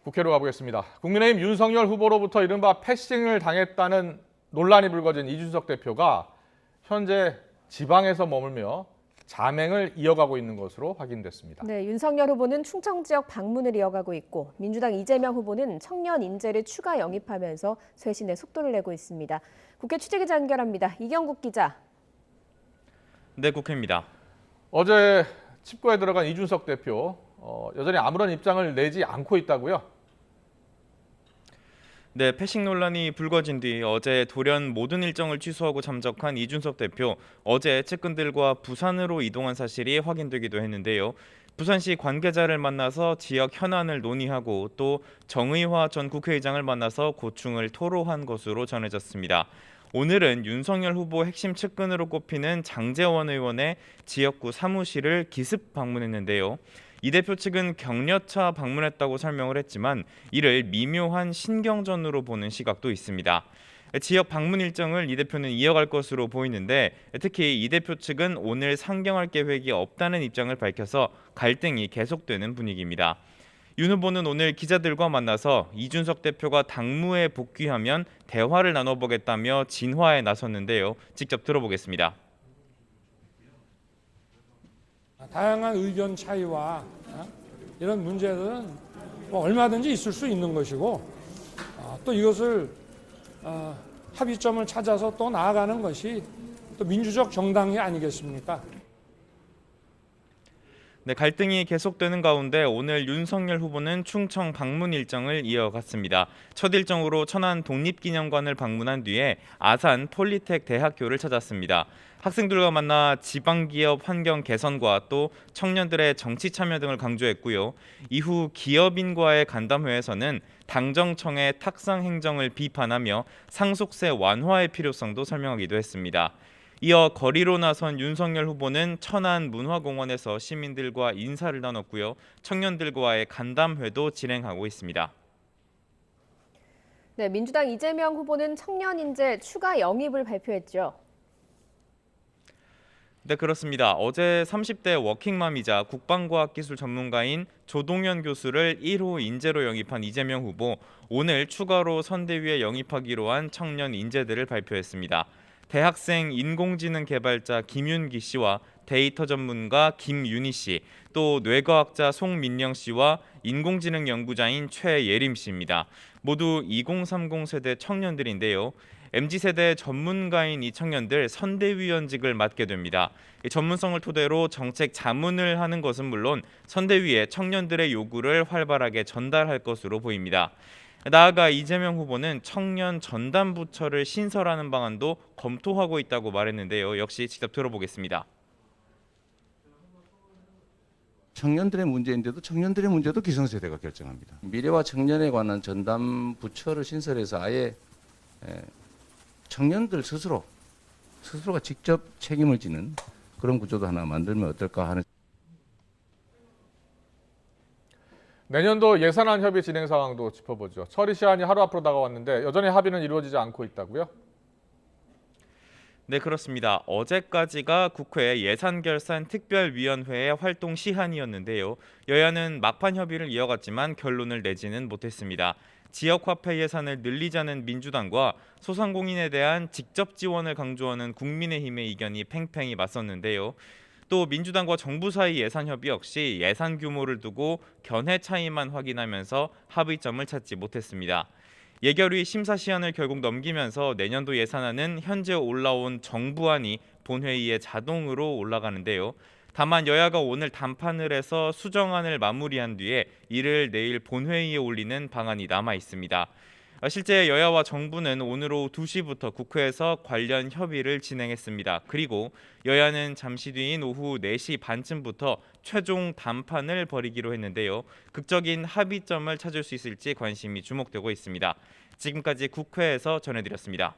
국회로 가보겠습니다. 국민의힘 윤석열 후보로부터 이른바 패싱을 당했다는 논란이 불거진 이준석 대표가 현재 지방에서 머물며 잠행을 이어가고 있는 것으로 확인됐습니다. 네, 윤석열 후보는 충청 지역 방문을 이어가고 있고 민주당 이재명 후보는 청년 인재를 추가 영입하면서 쇄신의 속도를 내고 있습니다. 국회 취재기자 연결합니다. 이경국 기자. 네, 국회입니다. 어제 칩거에 들어간 이준석 대표 여전히 아무런 입장을 내지 않고 있다고요? 네, 패싱 논란이 불거진 뒤 어제 돌연 모든 일정을 취소하고 참석한 이준석 대표, 어제 측근들과 부산으로 이동한 사실이 확인되기도 했는데요. 부산시 관계자를 만나서 지역 현안을 논의하고 또 정의화 전 국회의장을 만나서 고충을 토로한 것으로 전해졌습니다. 오늘은 윤석열 후보 핵심 측근으로 꼽히는 장제원 의원의 지역구 사무실을 기습 방문했는데요. 이 대표 측은 격려차 방문했다고 설명을 했지만 이를 미묘한 신경전으로 보는 시각도 있습니다. 지역 방문 일정을 이 대표는 이어갈 것으로 보이는데 특히 이 대표 측은 오늘 상경할 계획이 없다는 입장을 밝혀서 갈등이 계속되는 분위기입니다. 윤 후보는 오늘 기자들과 만나서 이준석 대표가 당무에 복귀하면 대화를 나눠보겠다며 진화에 나섰는데요. 직접 들어보겠습니다. 다양한 의견 차이와 이런 문제들은 얼마든지 있을 수 있는 것이고 또 이것을 합의점을 찾아서 또 나아가는 것이 또 민주적 정당이 아니겠습니까? 네, 갈등이 계속되는 가운데 오늘 윤석열 후보는 충청 방문 일정을 이어갔습니다. 첫 일정으로 천안 독립기념관을 방문한 뒤에 아산 폴리텍 대학교를 찾았습니다. 학생들과 만나 지방기업 환경 개선과 또 청년들의 정치 참여 등을 강조했고요. 이후 기업인과의 간담회에서는 당정청의 탁상 행정을 비판하며 상속세 완화의 필요성도 설명하기도 했습니다. 이어 거리로 나선 윤석열 후보는 천안 문화공원에서 시민들과 인사를 나눴고요. 청년들과의 간담회도 진행하고 있습니다. 네, 민주당 이재명 후보는 청년 인재 추가 영입을 발표했죠. 네, 그렇습니다. 어제 30대 워킹맘이자 국방과학기술 전문가인 조동현 교수를 1호 인재로 영입한 이재명 후보, 오늘 추가로 선대위에 영입하기로 한 청년 인재들을 발표했습니다. 대학생 인공지능 개발자 김윤기 씨와 데이터 전문가 김윤희 씨, 또 뇌과학자 송민영 씨와 인공지능 연구자인 최예림 씨입니다. 모두 2030 세대 청년들인데요. MZ세대 전문가인 이 청년들 선대위원직을 맡게 됩니다. 이 전문성을 토대로 정책 자문을 하는 것은 물론 선대위에 청년들의 요구를 활발하게 전달할 것으로 보입니다. 나아가 이재명 후보는 청년 전담 부처를 신설하는 방안도 검토하고 있다고 말했는데요. 역시 직접 들어보겠습니다. 청년들의 문제인데도 청년들의 문제도 기성세대가 결정합니다. 미래와 청년에 관한 전담 부처를 신설해서 아예 청년들 스스로가 직접 책임을 지는 그런 구조도 하나 만들면 어떨까 하는. 내년도 예산안 협의 진행 상황도 짚어보죠. 처리 시한이 하루 앞으로 다가왔는데 여전히 합의는 이루어지지 않고 있다고요? 네, 그렇습니다. 어제까지가 국회 예산결산특별위원회의 활동 시한이었는데요. 여야는 막판 협의를 이어갔지만 결론을 내지는 못했습니다. 지역화폐 예산을 늘리자는 민주당과 소상공인에 대한 직접 지원을 강조하는 국민의힘의 이견이 팽팽히 맞섰는데요. 또 민주당과 정부 사이 예산 협의 역시 예산 규모를 두고 견해 차이만 확인하면서 합의점을 찾지 못했습니다. 예결위 심사 시한을 결국 넘기면서 내년도 예산안은 현재 올라온 정부안이 본회의에 자동으로 올라가는데요. 다만 여야가 오늘 담판을 해서 수정안을 마무리한 뒤에 이를 내일 본회의에 올리는 방안이 남아 있습니다. 실제 여야와 정부는 오늘 오후 2시부터 국회에서 관련 협의를 진행했습니다. 그리고 여야는 잠시 뒤인 오후 4시 반쯤부터 최종 담판을 벌이기로 했는데요. 극적인 합의점을 찾을 수 있을지 관심이 주목되고 있습니다. 지금까지 국회에서 전해드렸습니다.